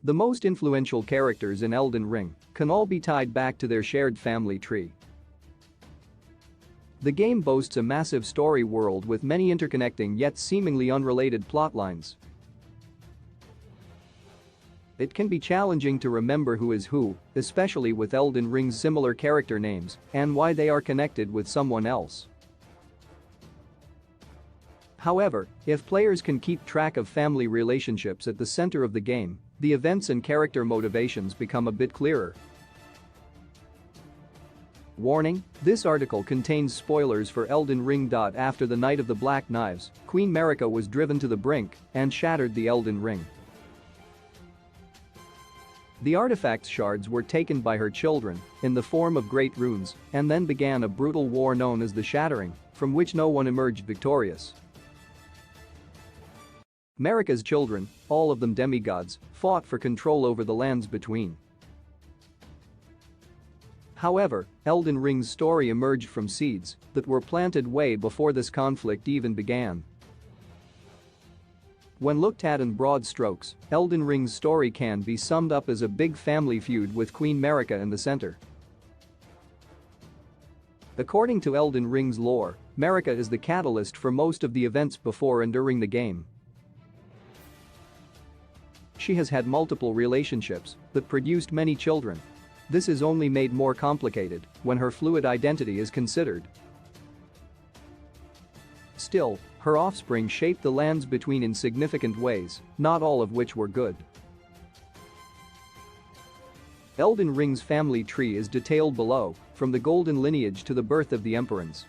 The most influential characters in Elden Ring can all be tied back to their shared family tree. The game boasts a massive story world with many interconnecting yet seemingly unrelated plotlines. It can be challenging to remember who is who, especially with Elden Ring's similar character names and why they are connected with someone else. However, if players can keep track of family relationships at the center of the game, the events and character motivations become a bit clearer. Warning: this article contains spoilers for Elden Ring. After the Night of the Black Knives, Queen Marika was driven to the brink and shattered the Elden Ring. The artifact's shards were taken by her children in the form of great runes, and then began a brutal war known as the Shattering, from which no one emerged victorious. Marika's children, all of them demigods, fought for control over the lands between. However, Elden Ring's story emerged from seeds that were planted way before this conflict even began. When looked at in broad strokes, Elden Ring's story can be summed up as a big family feud with Queen Marika in the center. According to Elden Ring's lore, Marika is the catalyst for most of the events before and during the game. She has had multiple relationships that produced many children. This is only made more complicated when her fluid identity is considered. Still, her offspring shaped the lands between in significant ways, not all of which were good. Elden Ring's family tree is detailed below, from the golden lineage to the birth of the Emperors.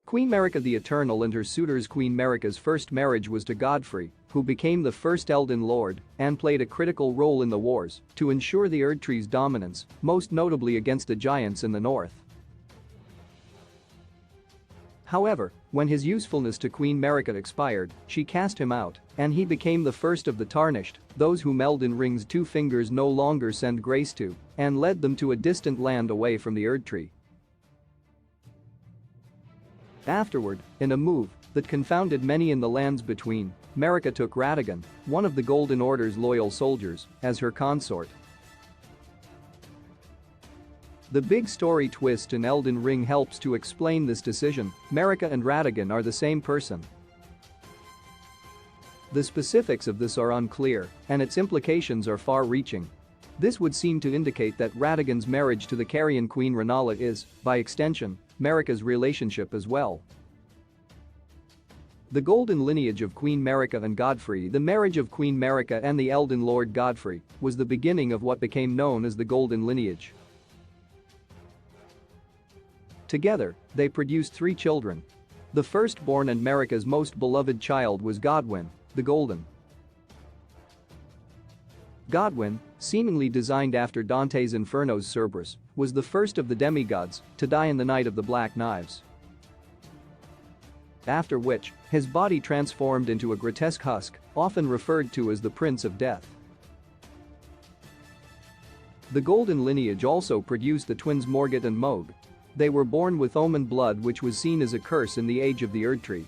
Queen Marika the Eternal and her suitors. Queen Marika's first marriage was to Godfrey, who became the first Elden Lord and played a critical role in the wars to ensure the Erdtree's dominance, most notably against the giants in the north. However, when his usefulness to Queen Marika expired, she cast him out, and he became the first of the Tarnished, those whom Elden Ring's two fingers no longer send grace to, and led them to a distant land away from the Erdtree. Afterward, in a move that confounded many in the lands between, Marika took Radagon, one of the Golden Order's loyal soldiers, as her consort. The big story twist in Elden Ring helps to explain this decision. Marika and Radagon are the same person. The specifics of this are unclear, and its implications are far-reaching. This would seem to indicate that Radagon's marriage to the Carian Queen Rennala is, by extension, Marika's relationship as well. The golden lineage of Queen Marika and Godfrey. The marriage of Queen Marika and the Elden Lord Godfrey was the beginning of what became known as the Golden Lineage. Together, they produced 3 children. The firstborn and Marika's most beloved child was Godwyn, the Golden. Godwyn, seemingly designed after Dante's Inferno's Cerberus, was the first of the demigods to die in the Night of the Black Knives. After which, his body transformed into a grotesque husk, often referred to as the Prince of Death. The Golden Lineage also produced the twins Morgott and Mohg. They were born with omen blood, which was seen as a curse in the age of the Erdtree.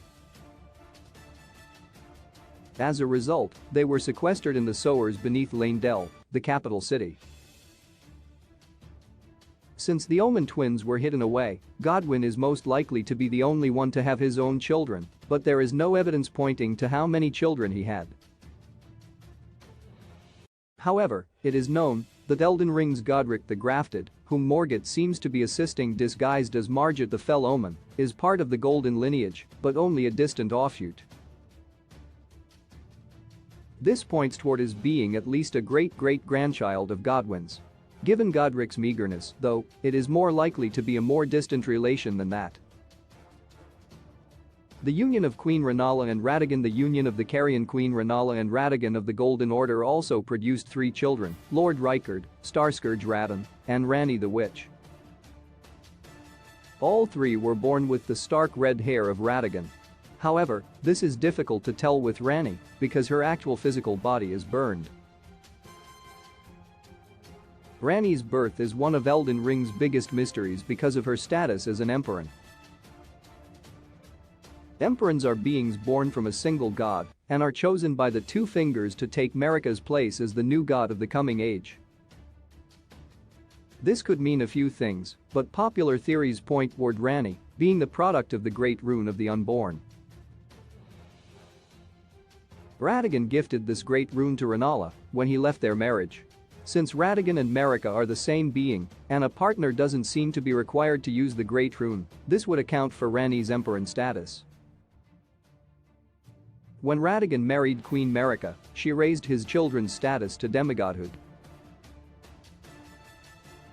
As a result, they were sequestered in the sewers beneath Leyndell, the capital city. Since the Omen twins were hidden away, Godwyn is most likely to be the only one to have his own children, but there is no evidence pointing to how many children he had. However, it is known that Elden Ring's Godric the Grafted, whom Morgott seems to be assisting disguised as Margit the Fell Omen, is part of the Golden Lineage, but only a distant offshoot. This points toward his being at least a great-great-grandchild of Godwyn's. Given Godric's meagerness, though, it is more likely to be a more distant relation than that. The union of Queen Rennala and Radagon. The union of the Carian Queen Rennala and Radagon of the Golden Order also produced 3 children, Lord Rykard, Starscourge Radon, and Ranni the Witch. All 3 were born with the stark red hair of Radagon. However, this is difficult to tell with Ranni because her actual physical body is burned. Ranni's birth is one of Elden Ring's biggest mysteries because of her status as an Emperor. Emperors are beings born from a single god and are chosen by the two fingers to take Marika's place as the new god of the coming age. This could mean a few things, but popular theories point toward Rani being the product of the great rune of the unborn. Radagon gifted this great rune to Rennala when he left their marriage. Since Radagon and Marika are the same being and a partner doesn't seem to be required to use the great rune, this would account for Rani's emperor status. When Radagon married Queen Marika, she raised his children's status to demigodhood.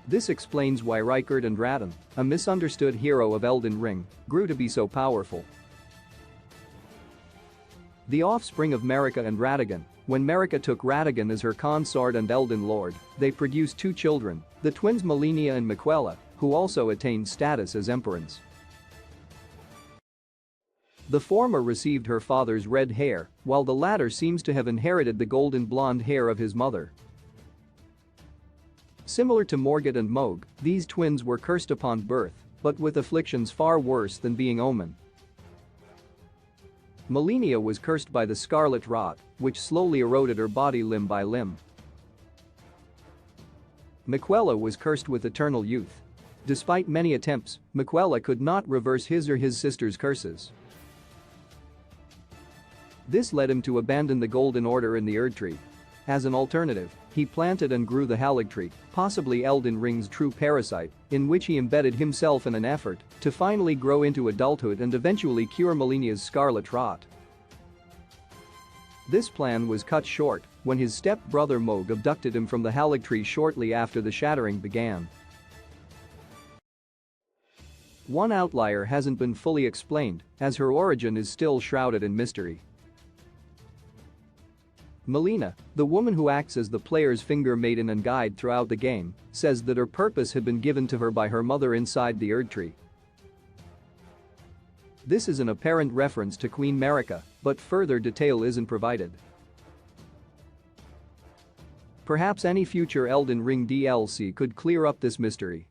This explains why Rykard and Radon, a misunderstood hero of Elden Ring, grew to be so powerful. The offspring of Marika and Radagon, when Marika took Radagon as her consort and Elden Lord, they produced two children, the twins Malenia and Miquella, who also attained status as emperors. The former received her father's red hair, while the latter seems to have inherited the golden blonde hair of his mother. Similar to Morgott and Mohg, these twins were cursed upon birth, but with afflictions far worse than being omen. Malenia was cursed by the scarlet rot, which slowly eroded her body limb by limb. Miquella was cursed with eternal youth. Despite many attempts, Miquella could not reverse his or his sister's curses. This led him to abandon the Golden Order in the Erdtree. As an alternative, he planted and grew the Haligtree, possibly Elden Ring's true parasite, in which he embedded himself in an effort to finally grow into adulthood and eventually cure Malenia's scarlet rot. This plan was cut short when his step-brother Mohg abducted him from the Haligtree shortly after the Shattering began. One outlier hasn't been fully explained, as her origin is still shrouded in mystery. Melina, the woman who acts as the player's finger maiden and guide throughout the game, says that her purpose had been given to her by her mother inside the Erdtree. This is an apparent reference to Queen Marika, but further detail isn't provided. Perhaps any future Elden Ring DLC could clear up this mystery.